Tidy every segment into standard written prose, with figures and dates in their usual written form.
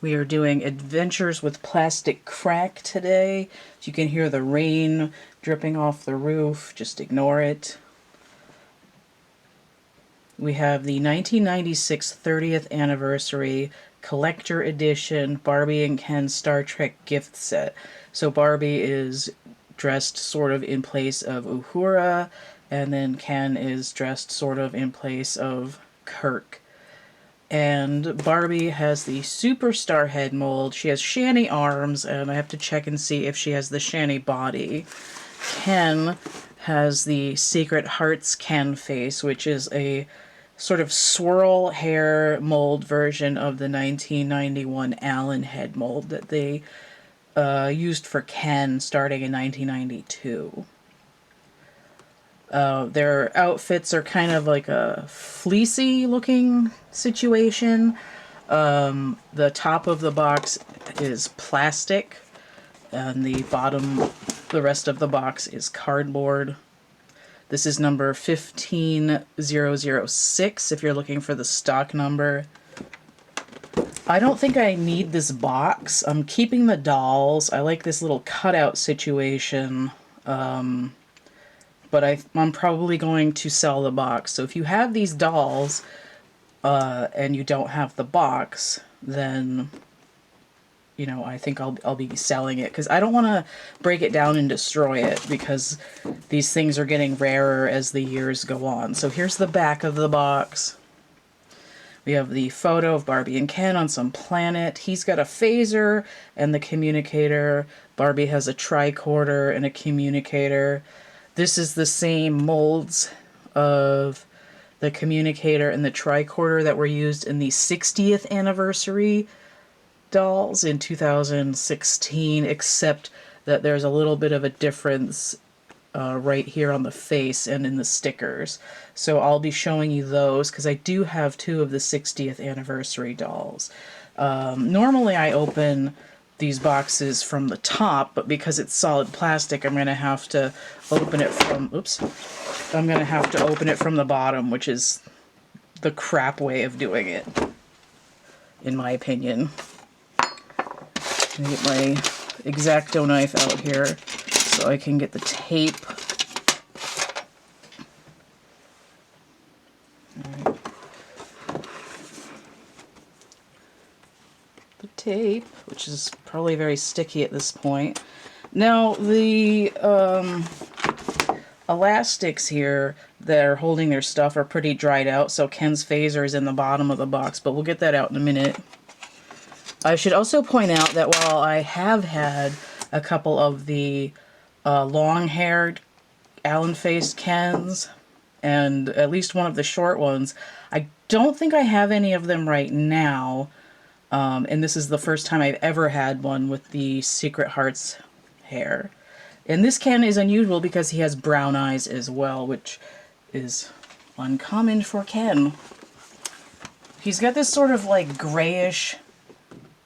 We are doing Adventures with Plastic Crack today. If you can hear the rain dripping off the roof, just ignore it. We have the 1996 30th Anniversary Collector Edition Barbie and Ken Star Trek gift set. So Barbie is dressed sort of in place of Uhura, and then Ken is dressed sort of in place of Kirk. And Barbie has the Superstar head mold. She has Shanny arms, and I have to check and see if she has the Shanny body. Ken has the Secret Hearts Ken face, which is a sort of swirl hair mold version of the 1991 Allen head mold that they used for Ken starting in 1992. Their outfits are kind of like a fleecy looking situation. The top of the box is plastic, and the bottom, the rest of the box is cardboard. This is number 15006 if you're looking for the stock number. I don't think I need this box. I'm keeping the dolls. I like this little cutout situation. But I'm probably going to sell the box. So if you have these dolls and you don't have the box, then, you know, I think I'll be selling it, because I don't want to break it down and destroy it, because these things are getting rarer as the years go on. So here's the back of the box. We have the photo of Barbie and Ken on some planet. He's got a phaser and the communicator. Barbie has a tricorder and a communicator. This is the same molds of the communicator and the tricorder that were used in the 60th anniversary dolls in 2016, except that there's a little bit of a difference right here on the face and in the stickers. So I'll be showing you those, because I do have two of the 60th anniversary dolls. Normally I open these boxes from the top, but because it's solid plastic, I'm going to have to open it from, I'm going to have to open it from the bottom, which is the crap way of doing it, in my opinion. I'm going to get my X-Acto knife out here so I can get the tape. Alright. The tape, which is probably very sticky at this point. Now, the elastics here that are holding their stuff are pretty dried out, so Ken's phaser is in the bottom of the box, but we'll get that out in a minute. I should also point out that while I have had a couple of the long-haired Allen-faced Kens, and at least one of the short ones, I don't think I have any of them right now. And this is the first time I've ever had one with the Secret Hearts hair. And this Ken is unusual because he has brown eyes as well, which is uncommon for Ken. He's got this sort of like grayish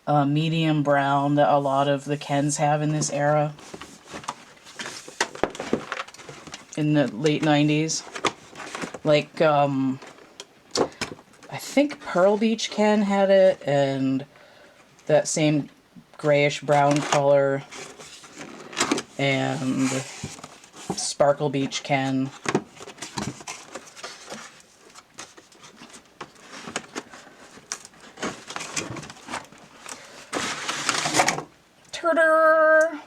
medium brown that a lot of the Kens have in this era, in the late 90s. Like, I think Pearl Beach Ken had it, and that same grayish brown color, and Sparkle Beach Ken. Turder!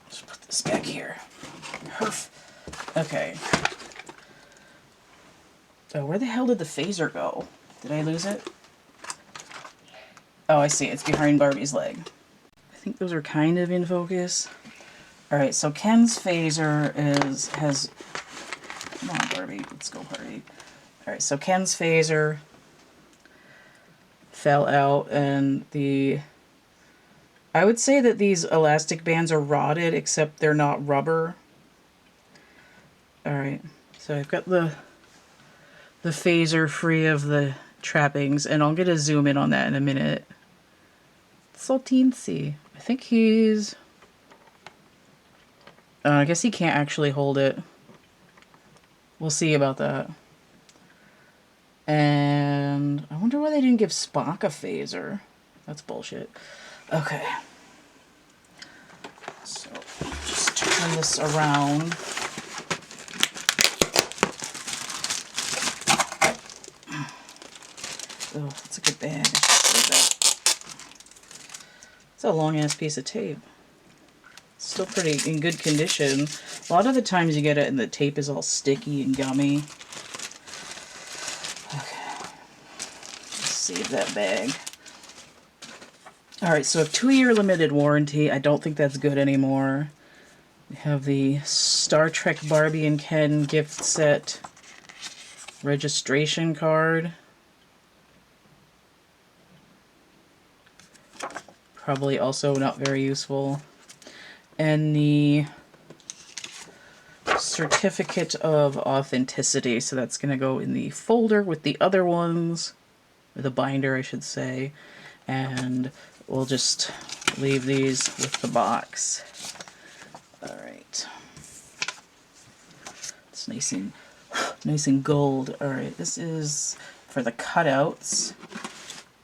Let's put this back here. Herf. Okay. Oh, where the hell did the phaser go? Did I lose it? Oh, I see. It's behind Barbie's leg. I think those are kind of in focus. Alright, so Ken's phaser has... Come on, Barbie. Let's go, Barbie. Alright, so Ken's phaser fell out, and I would say that these elastic bands are rotted, except they're not rubber. Alright, so I've got the phaser free of the trappings, and I'll get a zoom in on that in a minute. It's so teensy. I think he's... I guess he can't actually hold it. We'll see about that. And I wonder why they didn't give Spock a phaser. That's bullshit. Okay. So just turn this around. Oh, that's a good bag. It's a long ass piece of tape. It's still pretty in good condition. A lot of the times you get it and the tape is all sticky and gummy. Okay. Let's save that bag. Alright, so a 2-year limited warranty. I don't think that's good anymore. We have the Star Trek Barbie and Ken gift set registration card. Probably also not very useful. And the certificate of authenticity. So that's going to go in the folder with the other ones, or the binder, I should say. And we'll just leave these with the box. Alright. It's nice and gold. Alright, this is for the cutouts.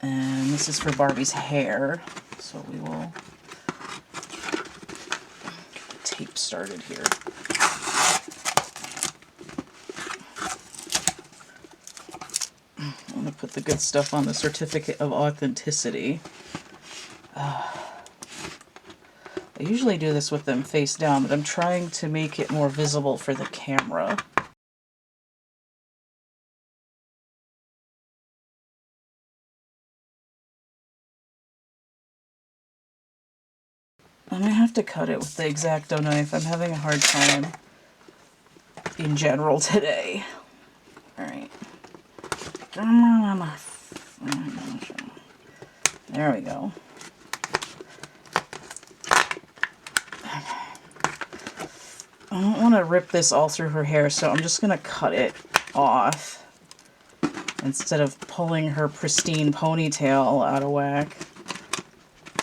And this is for Barbie's hair. So we will get the tape started here. I'm going to put the good stuff on the certificate of authenticity. I usually do this with them face down, but I'm trying to make it more visible for the camera. I'm going to have to cut it with the X-Acto knife. I'm having a hard time in general today. Alright. There we go. I don't want to rip this all through her hair, so I'm just going to cut it off instead of pulling her pristine ponytail out of whack.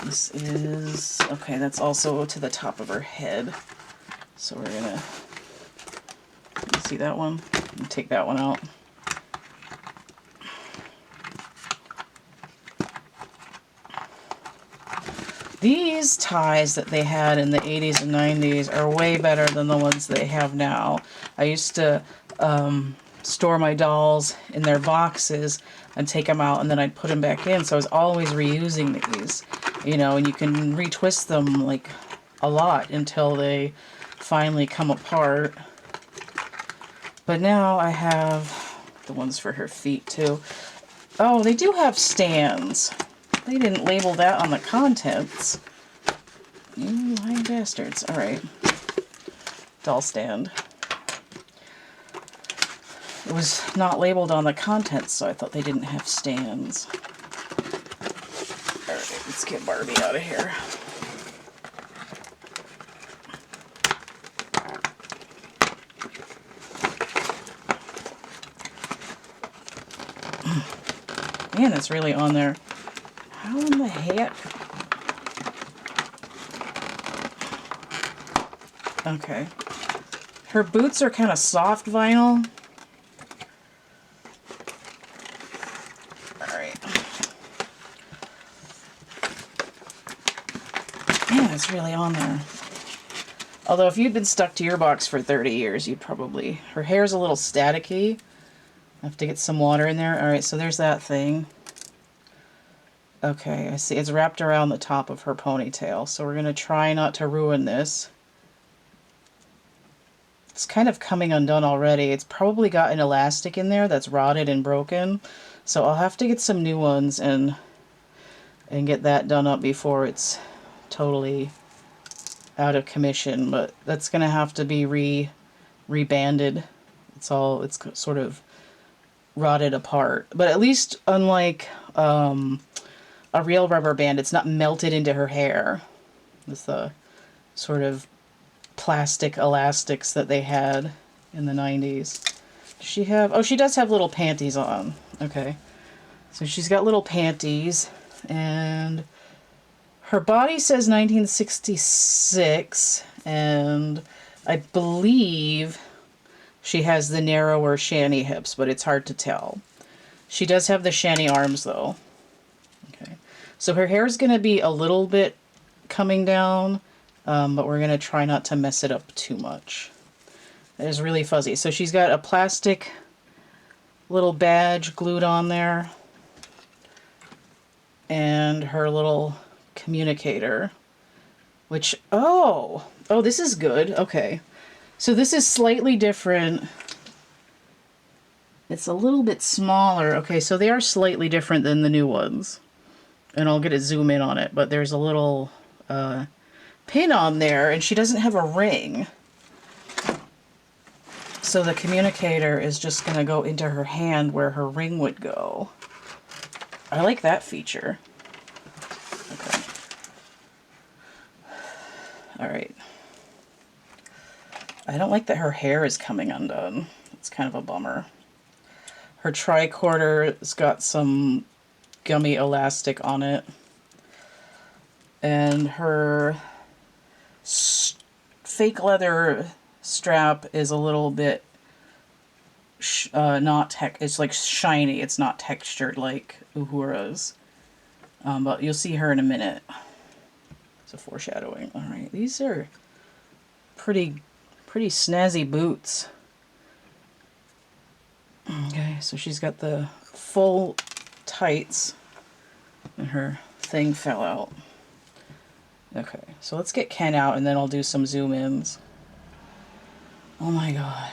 This is, okay, that's also to the top of her head. So we're gonna, you see that one? Take that one out. These ties that they had in the 80s and 90s are way better than the ones they have now. I used to store my dolls in their boxes and take them out, and then I'd put them back in, so I was always reusing these. You know, and you can retwist them like a lot until they finally come apart. But now I have the ones for her feet too. Oh, they do have stands. They didn't label that on the contents. You lying bastards. Alright. Doll stand. It was not labeled on the contents, so I thought they didn't have stands. Alright, let's get Barbie out of here. Man, it's really on there. How in the heck? Okay. Her boots are kind of soft vinyl. It's really on there. Although if you'd been stuck to your box for 30 years, you'd probably... Her hair's a little staticky. I have to get some water in there. Alright, so there's that thing. Okay, I see. It's wrapped around the top of her ponytail, so we're going to try not to ruin this. It's kind of coming undone already. It's probably got an elastic in there that's rotted and broken, so I'll have to get some new ones and get that done up before it's totally out of commission, but that's gonna have to be rebanded. It's sort of rotted apart, but at least unlike a real rubber band, it's not melted into her hair. It's the sort of plastic elastics that they had in the 90s. Does she have, oh, she does have little panties on. Okay, so she's got little panties, and her body says 1966, and I believe she has the narrower shanty hips, but it's hard to tell. She does have the shanty arms, though. Okay, So her hair is going to be a little bit coming down, but we're going to try not to mess it up too much. It is really fuzzy. So she's got a plastic little badge glued on there, and her little communicator, which, oh, this is good. Okay. So this is slightly different. It's a little bit smaller. Okay, so they are slightly different than the new ones. And I'll get a zoom in on it, but there's a little pin on there, and she doesn't have a ring. So the communicator is just going to go into her hand where her ring would go. I like that feature. Okay. Alright. I don't like that her hair is coming undone. It's kind of a bummer. Her tricorder's got some gummy elastic on it. And her fake leather strap is a little bit it's like shiny. It's not textured like Uhura's. But you'll see her in a minute. It's a foreshadowing. Alright, these are pretty snazzy boots. Okay, so she's got the full tights, and her thing fell out. Okay, so let's get Ken out, and then I'll do some zoom-ins. Oh my god.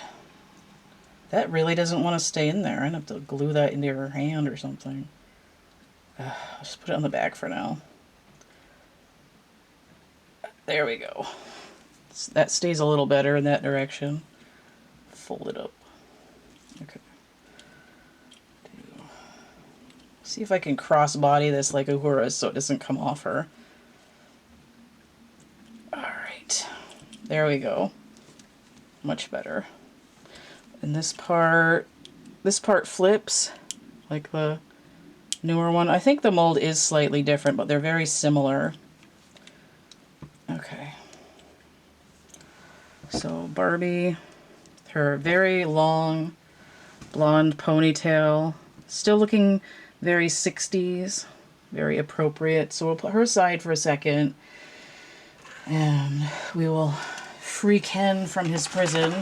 That really doesn't want to stay in there. I'm going to have to glue that into her hand or something. I'll just put it on the back for now. There we go. That stays a little better in that direction. Fold it up. Okay. See if I can cross-body this like Uhura so it doesn't come off her. Alright. There we go. Much better. And this part flips like the newer one. I think the mold is slightly different, but they're very similar. Okay. So Barbie, her very long blonde ponytail, still looking very 60s, very appropriate. So we'll put her aside for a second, and we will free Ken from his prison.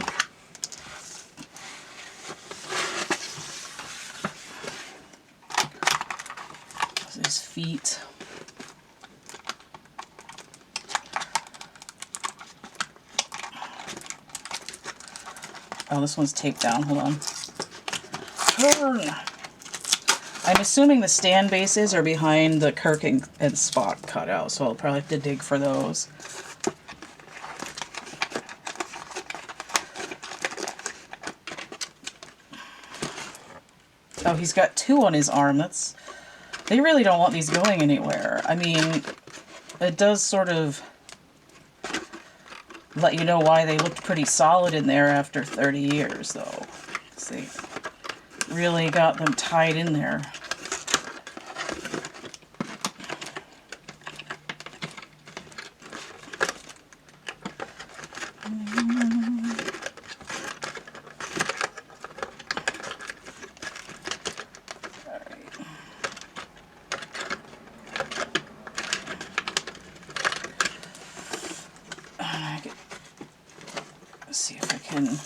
His feet. Oh, this one's taped down. Hold on. Turn. I'm assuming the stand bases are behind the Kirk and Spock cutout, so I'll probably have to dig for those. Oh, he's got two on his arm. They really don't want these going anywhere. I mean, it does sort of let you know why they looked pretty solid in there after 30 years, though. They really got them tied in there. See if I can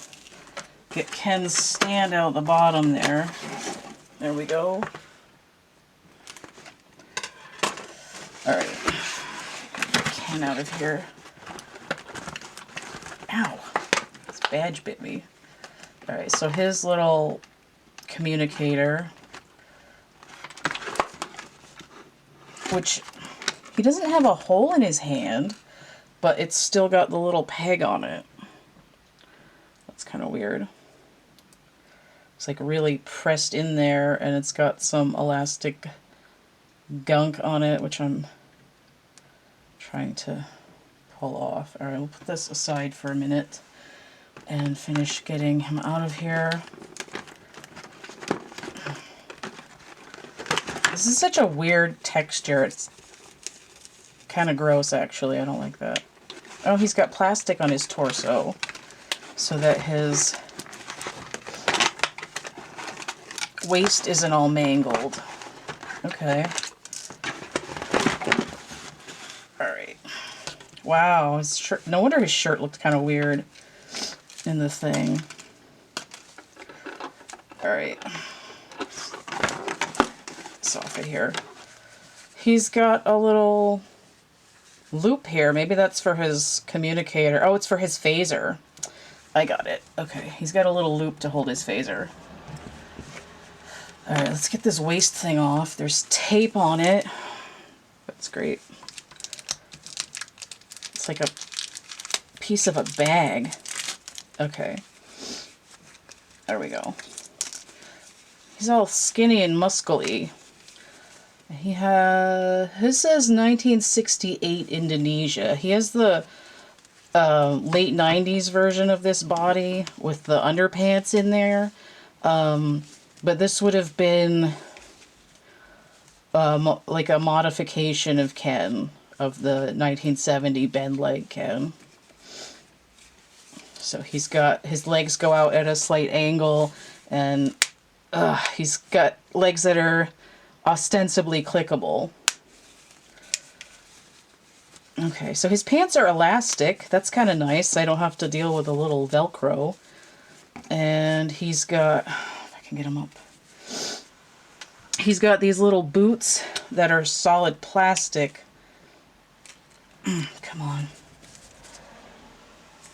get Ken's stand out the bottom there. There we go. Alright. Get Ken out of here. Ow. This badge bit me. Alright, so his little communicator, which he doesn't have a hole in his hand, but it's still got the little peg on it. Kind of weird. It's like really pressed in there, and it's got some elastic gunk on it, which I'm trying to pull off. Alright, we'll put this aside for a minute and finish getting him out of here. This is such a weird texture. It's kind of gross, actually. I don't like that. Oh, he's got plastic on his torso, so that his waist isn't all mangled. Okay. Wow, his shirt, no wonder his shirt looked kind of weird in the thing. Alright. It's off of here. He's got a little loop here. Maybe that's for his communicator. Oh, it's for his phaser. I got it. Okay, he's got a little loop to hold his phaser. Alright, let's get this waist thing off. There's tape on it. That's great. It's like a piece of a bag. Okay. There we go. He's all skinny and muscly. He has, his says 1968 Indonesia. He has the late 90s version of this body with the underpants in there. But this would have been like a modification of Ken, of the 1970 bend leg Ken. So he's got, his legs go out at a slight angle, and he's got legs that are ostensibly clickable. Okay, so his pants are elastic. That's kind of nice. I don't have to deal with a little Velcro. And he's got, if I can get him up, he's got these little boots that are solid plastic. Come on.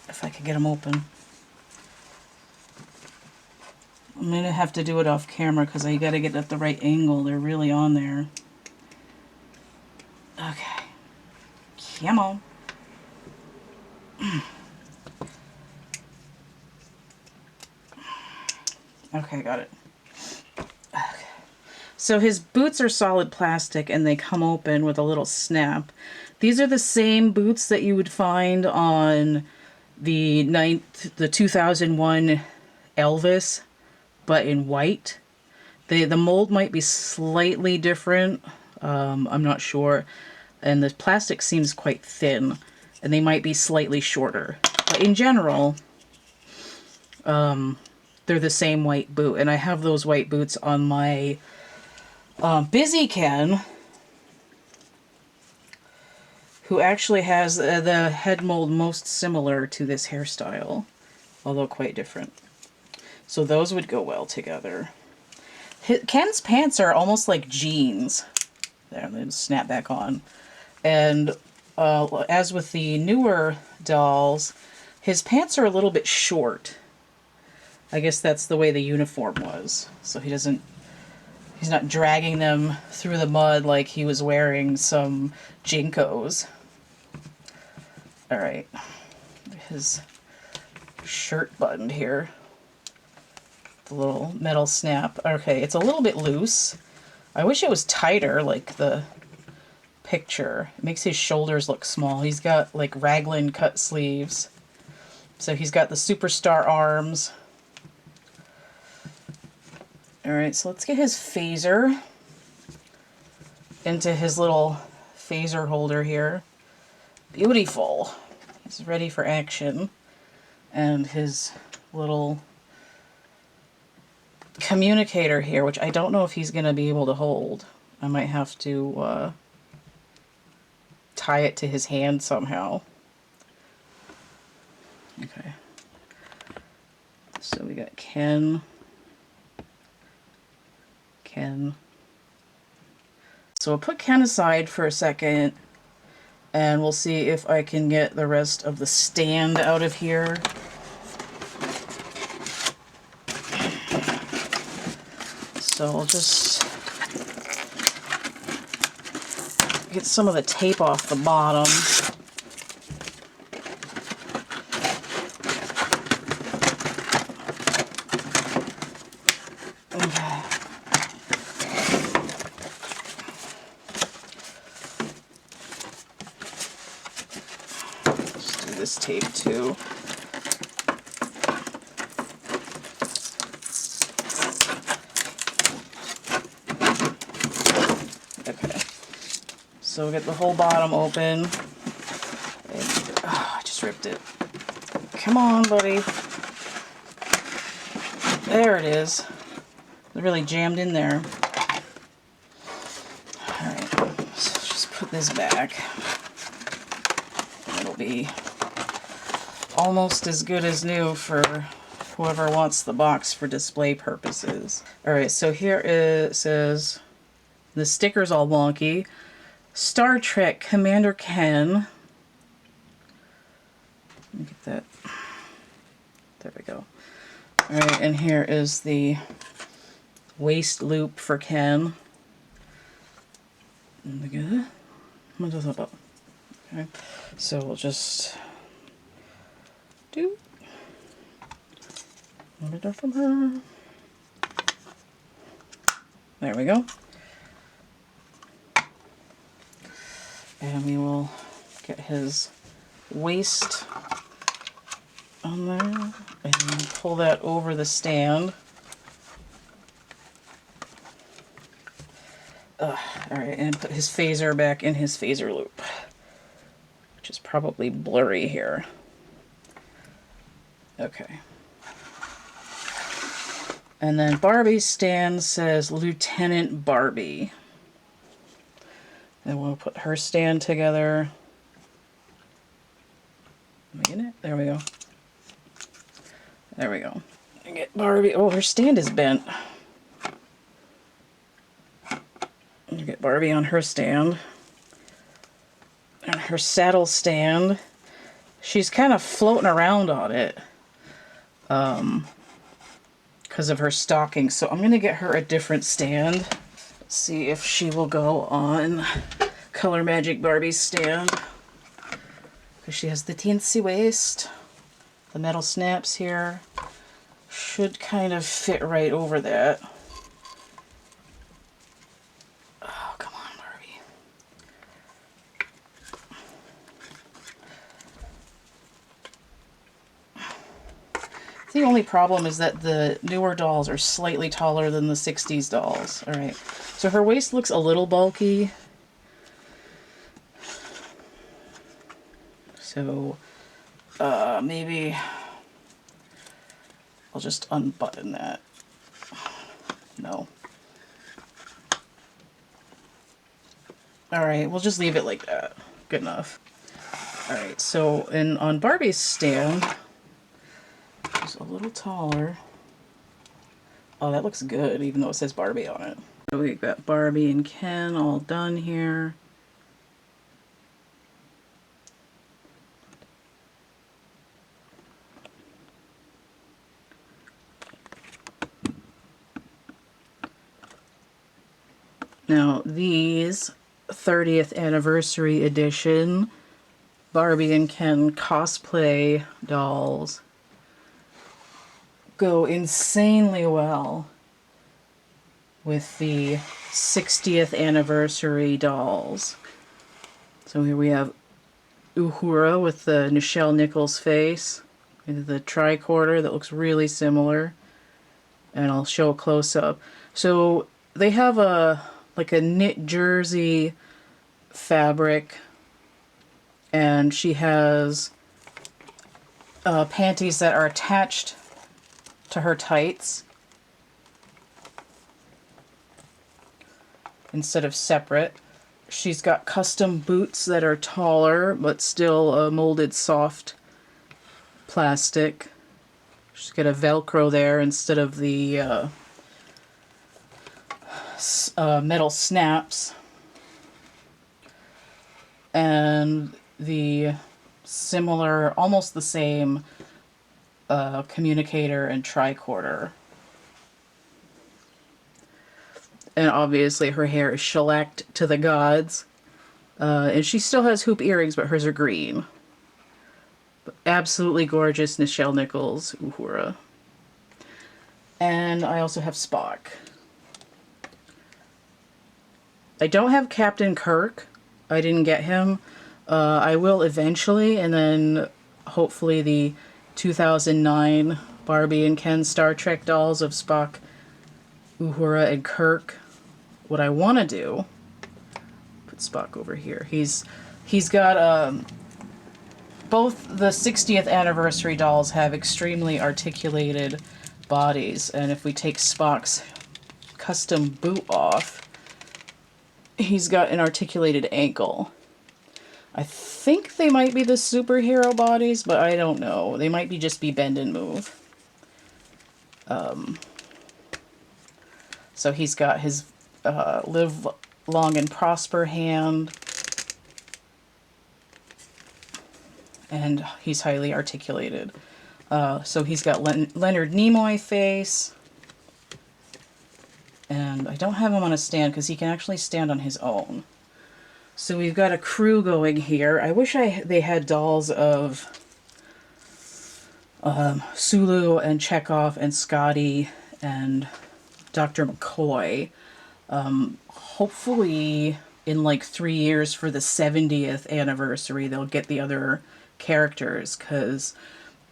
If I can get them open. I'm going to have to do it off camera because I got to get at the right angle. They're really on there. Okay. Come on. Okay, got it. Okay. So his boots are solid plastic and they come open with a little snap. These are the same boots that you would find on the 2001 Elvis, but in white. The mold might be slightly different. I'm not sure. And the plastic seems quite thin, and they might be slightly shorter. But in general, they're the same white boot, and I have those white boots on my Busy Ken, who actually has the head mold most similar to this hairstyle, although quite different. So those would go well together. Ken's pants are almost like jeans. There, they snap back on. And as with the newer dolls, his pants are a little bit short. I guess that's the way the uniform was. So he's not dragging them through the mud like he was wearing some Jinkos. Alright. His shirt buttoned here. The little metal snap. Okay, it's a little bit loose. I wish it was tighter like the picture. It makes his shoulders look small. He's got like raglan cut sleeves. So he's got the superstar arms. Alright, so let's get his phaser into his little phaser holder here. Beautiful. He's ready for action. And his little communicator here, which I don't know if he's going to be able to hold. I might have to tie it to his hand somehow. Okay. So we got Ken. So we'll put Ken aside for a second, and we'll see if I can get the rest of the stand out of here. So I'll just get some of the tape off the bottom. Okay. Just do this tape too. So we'll get the whole bottom open. And, I just ripped it. Come on, buddy. There it is. It's really jammed in there. Alright, so just put this back. It'll be almost as good as new for whoever wants the box for display purposes. Alright, so here it says, the sticker's all wonky. Star Trek Commander Ken. Let me get that. There we go. Alright, and here is the waist loop for Ken. Okay, so we'll just do order from her. There we go. And we will get his waist on there and pull that over the stand. Alright, and put his phaser back in his phaser loop, which is probably blurry here. Okay. And then Barbie's stand says Lieutenant Barbie. And we'll put her stand together. Am I in it? There we go. There we go. And get Barbie. Oh, her stand is bent. And get Barbie on her stand. And her saddle stand. She's kind of floating around on it. Because of her stocking. So I'm going to get her a different stand. Let's see if she will go on Color Magic Barbie's stand. Because she has the teensy waist. The metal snaps here. Should kind of fit right over that. Oh, come on, Barbie. The only problem is that the newer dolls are slightly taller than the 60s dolls. Alright, so her waist looks a little bulky. So, maybe I'll just unbutton that. No. Alright, we'll just leave it like that. Good enough. Alright, so on Barbie's stand, it's a little taller. Oh, that looks good, even though it says Barbie on it. So we've got Barbie and Ken all done here. Now these 30th anniversary edition Barbie and Ken cosplay dolls go insanely well with the 60th anniversary dolls. So here we have Uhura with the Nichelle Nichols face, and the tricorder that looks really similar, and I'll show a close-up. So they have like a knit jersey fabric, and she has panties that are attached to her tights instead of separate. She's got custom boots that are taller but still molded soft plastic. She's got a Velcro there instead of the metal snaps, and the similar, almost the same communicator and tricorder. And obviously her hair is shellacked to the gods, and she still has hoop earrings, but hers are green. But absolutely gorgeous Nichelle Nichols Uhura. And I also have Spock. I don't have Captain Kirk. I didn't get him. I will eventually, and then hopefully the 2009 Barbie and Ken Star Trek dolls of Spock, Uhura, and Kirk. What I want to do, put Spock over here. He's got both the 60th anniversary dolls have extremely articulated bodies, and if we take Spock's custom boot off, he's got an articulated ankle. I think they might be the superhero bodies, but I don't know. They might be just be bend and move. So he's got his live long and prosper hand. And he's highly articulated. So he's got Leonard Nimoy face. And I don't have him on a stand because he can actually stand on his own. So we've got a crew going here. I wish they had dolls of Sulu and Chekhov and Scotty and Dr. McCoy. Hopefully in like 3 years for the 70th anniversary they'll get the other characters, because,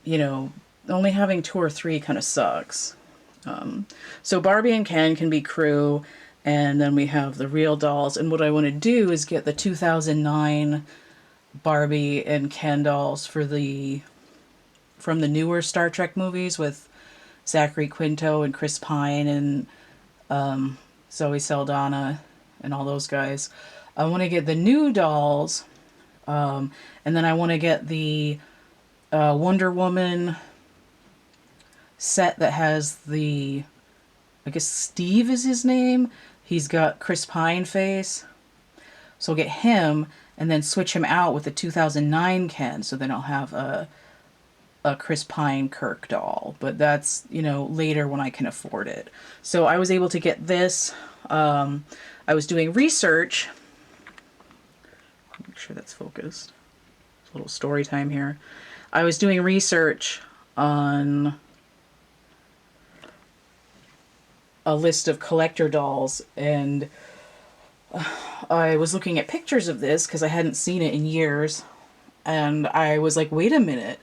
you know, only having 2 or 3 kind of sucks. So Barbie and Ken can be crew, and then we have the real dolls. And what I want to do is get the 2009 Barbie and Ken dolls from the newer Star Trek movies with Zachary Quinto and Chris Pine and Zoe Saldana and all those guys. I want to get the new dolls, and then I want to get the Wonder Woman set that has the, I guess Steve is his name. He's got Chris Pine face. So I'll get him and then switch him out with the 2009 Ken. So then I'll have a Chris Pine Kirk doll. But that's, you know, later when I can afford it. So I was able to get this. I was doing research. Make sure that's focused. A little story time here. I was doing research on a list of collector dolls, and I was looking at pictures of this because I hadn't seen it in years, and I was like, wait a minute,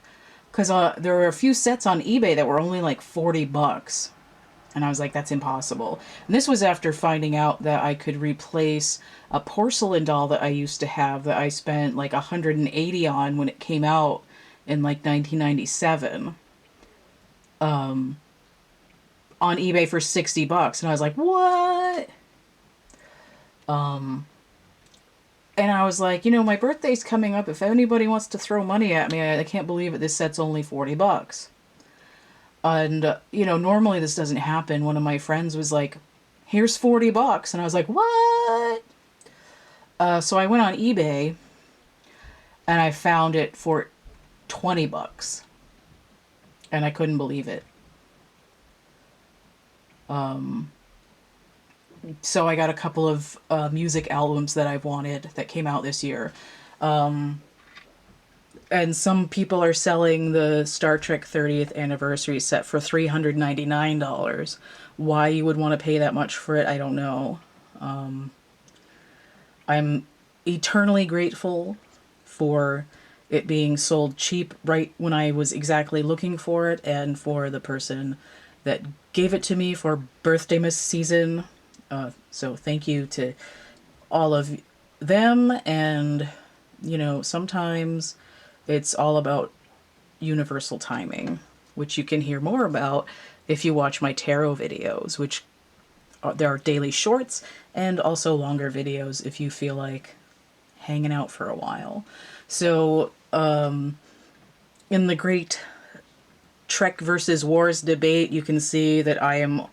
because there were a few sets on eBay that were only like $40, and I was like, that's impossible. And this was after finding out that I could replace a porcelain doll that I used to have that I spent like $180 on when it came out in like 1997. On eBay for $60, and I was like, what? And I was like, you know, my birthday's coming up. If anybody wants to throw money at me, I can't believe it. This set's only $40. And, you know, normally this doesn't happen. One of my friends was like, here's $40. And I was like, what? So I went on eBay and I found it for $20. And I couldn't believe it. So I got a couple of music albums that I've wanted that came out this year. And some people are selling the Star Trek 30th anniversary set for $399. Why you would want to pay that much for it, I don't know. I'm eternally grateful for it being sold cheap right when I was exactly looking for it, and for the person that gave it to me for birthday miss season. So thank you to all of them. And, you know, sometimes it's all about universal timing, which you can hear more about if you watch my tarot videos, which there are daily shorts and also longer videos if you feel like hanging out for a while. So, in the great Trek versus Wars debate, you can see that I am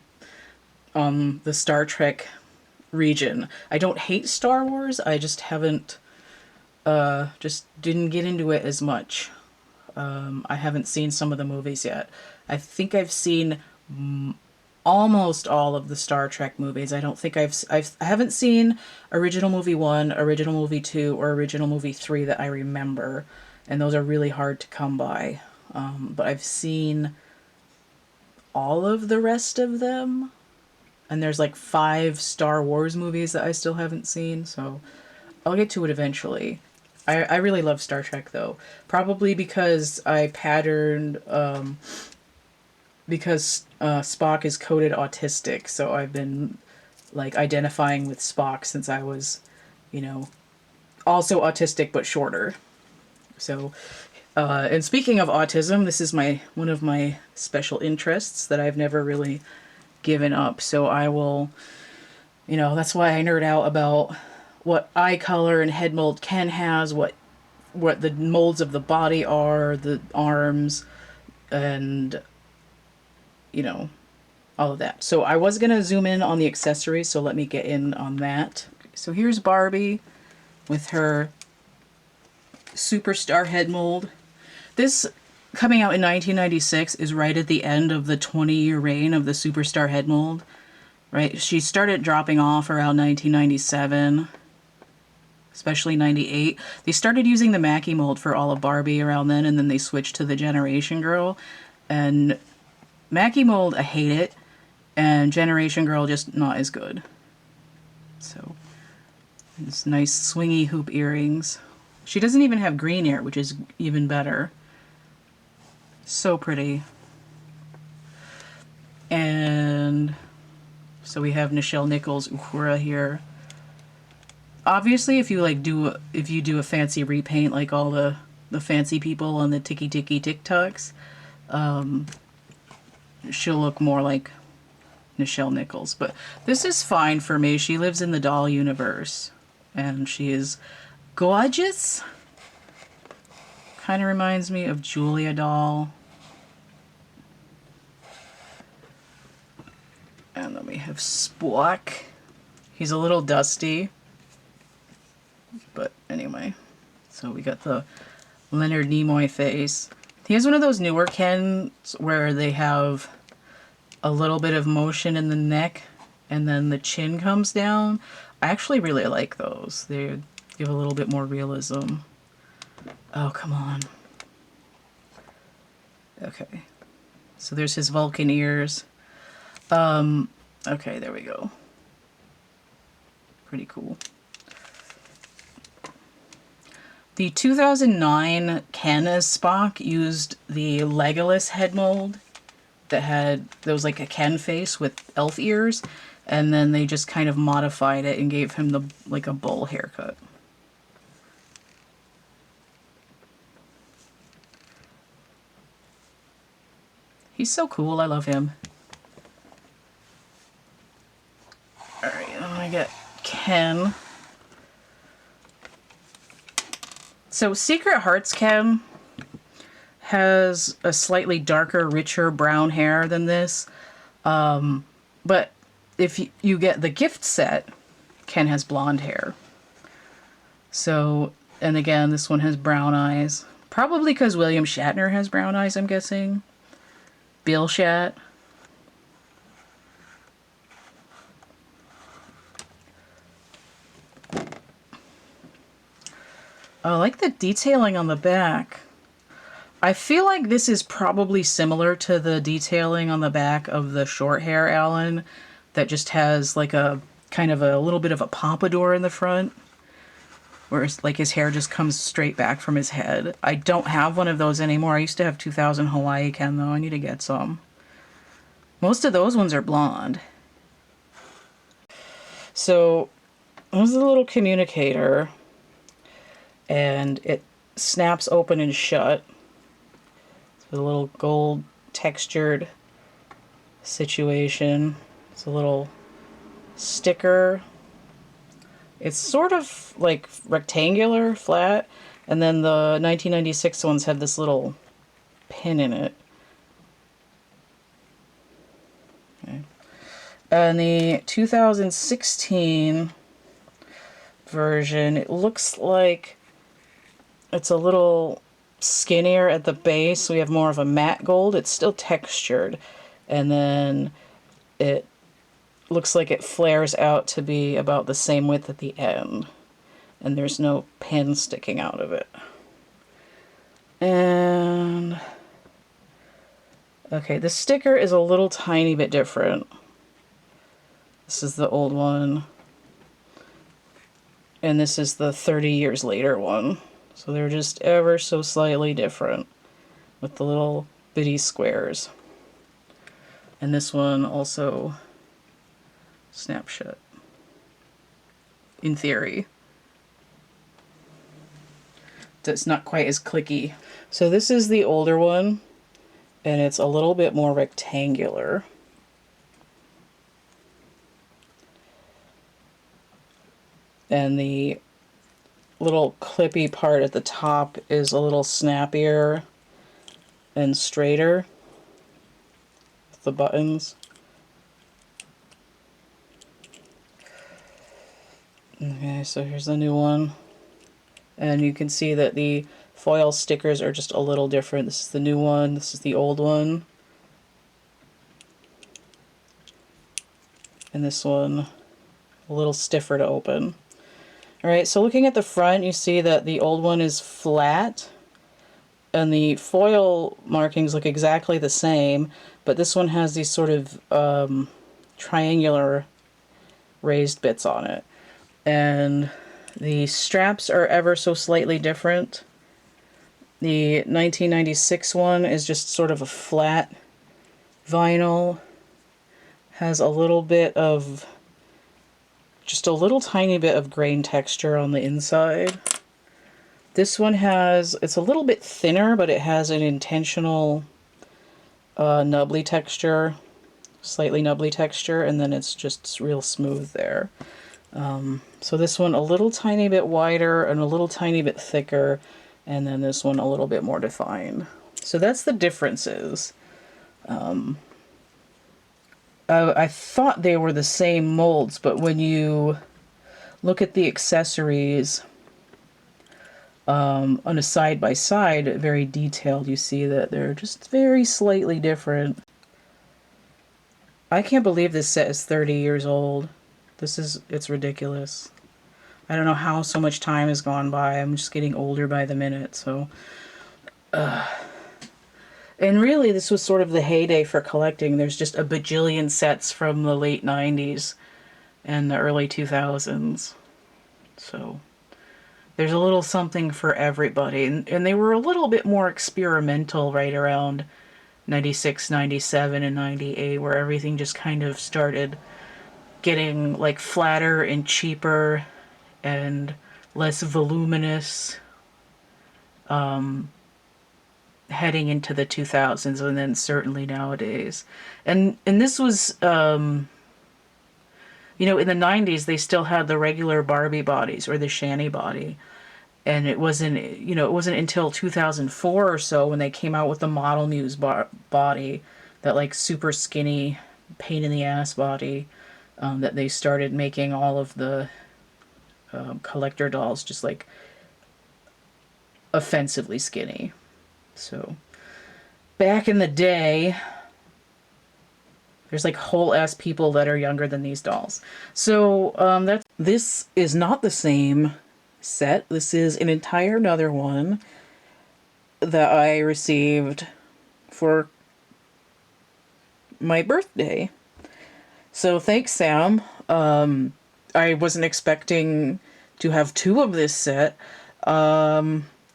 on the Star Trek region. I don't hate Star Wars, I just haven't, just didn't get into it as much. I haven't seen some of the movies yet. I think I've seen almost all of the Star Trek movies. I don't think I haven't seen Original Movie 1, Original Movie 2, or Original Movie 3 that I remember, and those are really hard to come by. But I've seen all of the rest of them, and there's like 5 Star Wars movies that I still haven't seen, so I'll get to it eventually. I really love Star Trek, though. Probably because I patterned, because Spock is coded autistic, so I've been like identifying with Spock since I was, you know, also autistic but shorter. So, and speaking of autism, this is one of my special interests that I've never really given up. So I will, you know, that's why I nerd out about what eye color and head mold Ken has, what what the molds of the body are, the arms, and, you know, all of that. So I was going to zoom in on the accessories, so let me get in on that. So here's Barbie with her superstar head mold. This, coming out in 1996, is right at the end of the 20-year reign of the superstar head mold, right? She started dropping off around 1997, especially 98. They started using the Mackie mold for all of Barbie around then, and then they switched to the Generation Girl. And Mackie mold, I hate it, and Generation Girl, just not as good. So, these nice swingy hoop earrings. She doesn't even have green hair, which is even better. So pretty. And so we have Nichelle Nichols Uhura here. Obviously, if you do a fancy repaint like all the fancy people on the Tiki TikToks, she'll look more like Nichelle Nichols. But this is fine for me. She lives in the doll universe, and she is gorgeous. Kind of reminds me of Julia doll. And then we have Spock. He's a little dusty. But anyway. So we got the Leonard Nimoy face. He has one of those newer Kens where they have a little bit of motion in the neck and then the chin comes down. I actually really like those. They give a little bit more realism. Oh, come on. Okay. So there's his Vulcan ears. Okay, there we go. Pretty cool. The 2009 Ken as Spock used the Legolas head mold that was like a Ken face with elf ears, and then they just kind of modified it and gave him like a bull haircut. He's so cool, I love him. Alright, and then I get Ken. So Secret Hearts Ken has a slightly darker, richer brown hair than this. But if you get the gift set, Ken has blonde hair. So, and again, this one has brown eyes. Probably because William Shatner has brown eyes, I'm guessing. Bill Shat. I like the detailing on the back. I feel like this is probably similar to the detailing on the back of the short hair Alan that just has like a kind of a little bit of a pompadour in the front, where it's like his hair just comes straight back from his head. I don't have one of those anymore. I used to have 2000 Hawaii Ken though. I need to get some. Most of those ones are blonde. So there's a little communicator, and it snaps open and shut. It's a little gold textured situation. It's a little sticker. It's sort of like rectangular, flat, and then the 1996 ones have this little pin in it. Okay. And the 2016 version, it looks like it's a little skinnier at the base. We have more of a matte gold. It's still textured. And then it looks like it flares out to be about the same width at the end. And there's no pin sticking out of it. And okay, the sticker is a little tiny bit different. This is the old one. And this is the 30 years later one. So they're just ever so slightly different with the little bitty squares. And this one also snaps shut, in theory. It's not quite as clicky. So this is the older one, and it's a little bit more rectangular. And the little clippy part at the top is a little snappier and straighter with the buttons. Okay, so here's the new one. And you can see that the foil stickers are just a little different. This is the new one, this is the old one. And this one a little stiffer to open. Alright, so looking at the front, you see that the old one is flat, and the foil markings look exactly the same, but this one has these sort of triangular raised bits on it. And the straps are ever so slightly different. The 1996 one is just sort of a flat vinyl, has a little bit of, just a little tiny bit of grain texture on the inside. This one has, it's a little bit thinner, but it has an intentional nubbly texture, slightly nubbly texture, and then it's just real smooth there. So this one a little tiny bit wider and a little tiny bit thicker, and then this one a little bit more defined. So that's the differences. I thought they were the same molds, but when you look at the accessories on a side-by-side, very detailed, you see that they're just very slightly different. I can't believe this set is 30 years old. It's ridiculous. I don't know how so much time has gone by. I'm just getting older by the minute, so... And really, this was sort of the heyday for collecting. There's just a bajillion sets from the late 90s and the early 2000s. So, there's a little something for everybody. And they were a little bit more experimental right around 96, 97, and 98, where everything just kind of started getting like flatter and cheaper and less voluminous, heading into the 2000s, and then certainly nowadays. And this was, you know, in the 90s they still had the regular Barbie bodies, or the Shanny body. And it wasn't, you know, it wasn't until 2004 or so when they came out with the Model Muse body, that like super skinny, pain in the ass body, that they started making all of the collector dolls just like offensively skinny. So back in the day, there's like whole ass people that are younger than these dolls. So this is not the same set. This is an entire another one that I received for my birthday. So thanks, Sam. I wasn't expecting to have two of this set.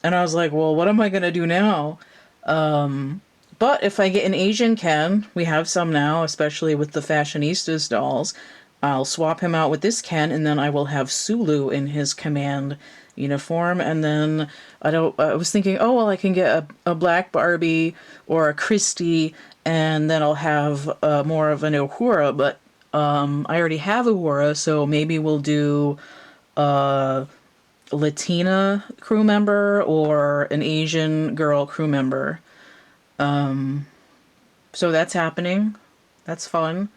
And I was like, well, what am I going to do now? But if I get an Asian Ken, we have some now, especially with the Fashionistas dolls, I'll swap him out with this Ken, and then I will have Sulu in his command uniform. And then I was thinking, oh, well, I can get a black Barbie or a Christie, and then I'll have more of an Uhura. But I already have Uhura, so maybe we'll do Latina crew member or an Asian girl crew member. So that's happening. That's fun.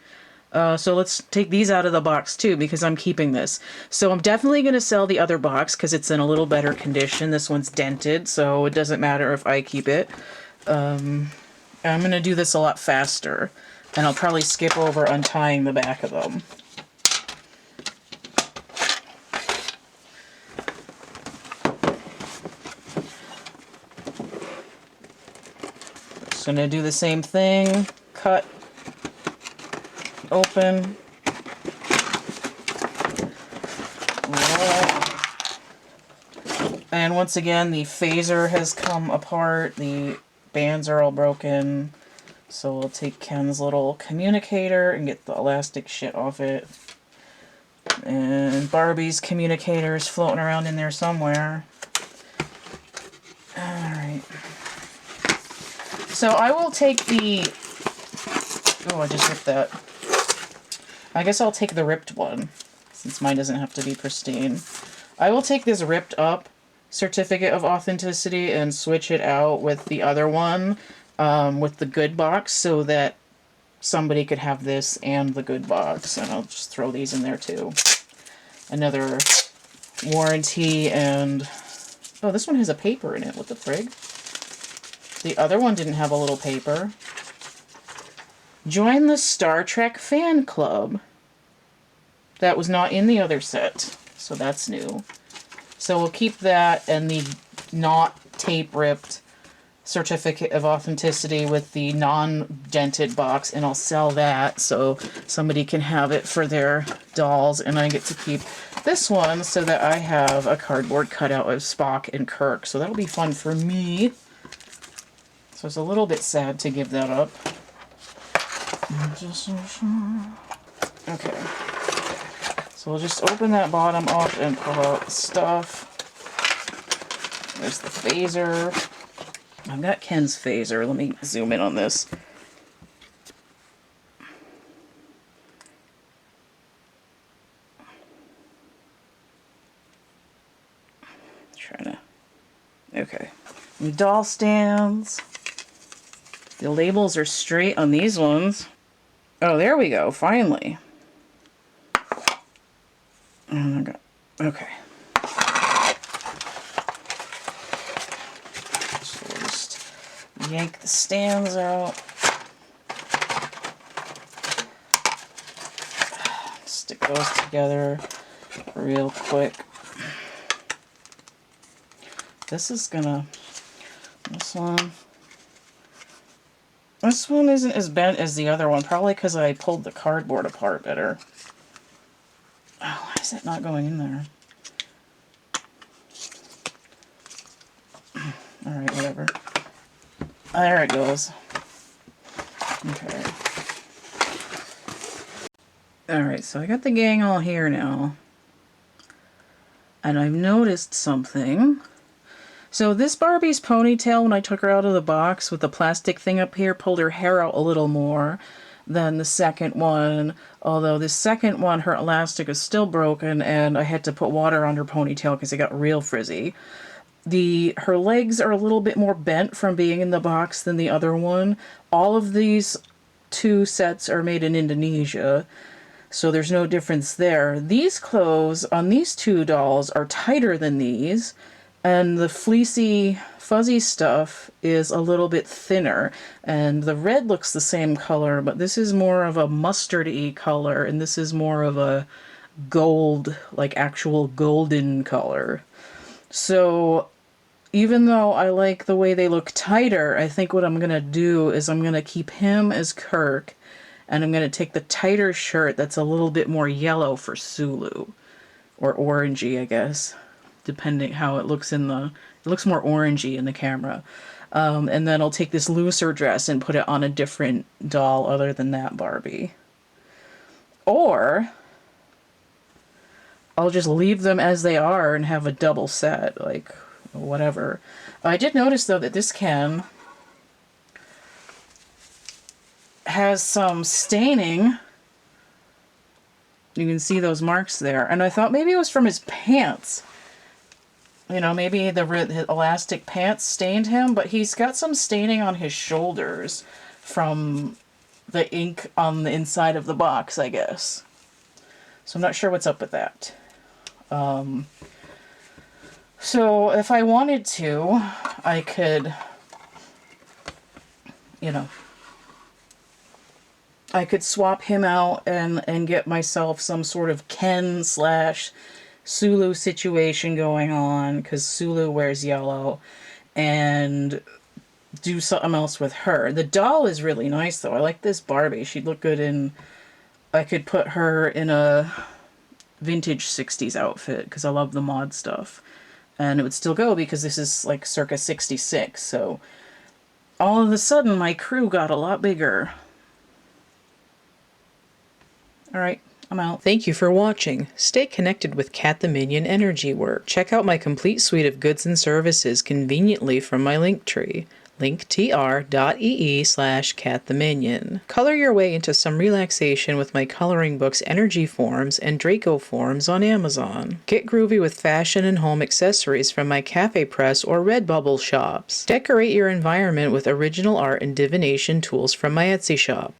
So let's take these out of the box too, because I'm keeping this. So I'm definitely going to sell the other box because it's in a little better condition. This one's dented, so it doesn't matter if I keep it. I'm going to do this a lot faster, and I'll probably skip over untying the back of them. Just going to do the same thing. Cut. Open. And once again, the phaser has come apart. The bands are all broken. So we'll take Ken's little communicator and get the elastic shit off it. And Barbie's communicator is floating around in there somewhere. Alright. So I will take the... Oh, I just ripped that. I guess I'll take the ripped one, since mine doesn't have to be pristine. I will take this ripped up certificate of authenticity and switch it out with the other one, with the good box, so that somebody could have this and the good box. And I'll just throw these in there too. Another warranty, and oh, this one has a paper in it. What the frig? The other one didn't have a little paper. Join the Star Trek fan club. That was not in the other set, so that's new. So we'll keep that and the not tape ripped certificate of authenticity with the non-dented box, and I'll sell that so somebody can have it for their dolls, and I get to keep this one so that I have a cardboard cutout of Spock and Kirk, so that'll be fun for me. So it's a little bit sad to give that up. Okay, so we'll just open that bottom up and pull out the stuff. There's the phaser. I've got Ken's phaser. Let me zoom in on this. Trying to... Okay. And doll stands. The labels are straight on these ones. Oh, there we go. Finally. Oh, okay. Yank the stands out. Stick those together real quick. This is gonna... This one isn't as bent as the other one, probably because I pulled the cardboard apart better. Oh, why is that not going in there? Alright, whatever. There it goes. Okay. Alright, so I got the gang all here now. And I've noticed something. So this Barbie's ponytail, when I took her out of the box with the plastic thing up here, pulled her hair out a little more than the second one. Although the second one, her elastic is still broken, and I had to put water on her ponytail because it got real frizzy. Her legs are a little bit more bent from being in the box than the other one. All of these two sets are made in Indonesia, so there's no difference there. These clothes on these two dolls are tighter than these, and the fleecy, fuzzy stuff is a little bit thinner. And the red looks the same color, but this is more of a mustardy color, and this is more of a gold, like actual golden color. So even though I like the way they look tighter, I think what I'm going to do is I'm going to keep him as Kirk, and I'm going to take the tighter shirt that's a little bit more yellow for Sulu. Or orangey, I guess, depending how it looks in the... It looks more orangey in the camera. And then I'll take this looser dress and put it on a different doll other than that Barbie. Or I'll just leave them as they are and have a double set, like... whatever. I did notice though that this Ken has some staining. You can see those marks there, and I thought maybe it was from his pants. You know, maybe the elastic pants stained him, but he's got some staining on his shoulders from the ink on the inside of the box, I guess. So I'm not sure what's up with that. So if I wanted to, I could, you know, I could swap him out and get myself some sort of Ken / Sulu situation going on, because Sulu wears yellow, and do something else with her. The doll is really nice though. I like this Barbie. She'd look good in, I could put her in a vintage 60s outfit because I love the mod stuff. And it would still go because this is like circa 66. So all of a sudden my crew got a lot bigger. Alright, I'm out. Thank you for watching. Stay connected with CATtheMinion Energy Work. Check out my complete suite of goods and services conveniently from my link tree. linktr.ee/CATtheMinion. Color your way into some relaxation with my coloring books Energy Forms and Draco Forms on Amazon. Get groovy with fashion and home accessories from my Cafe Press or Redbubble shops. Decorate your environment with original art and divination tools from my Etsy shop.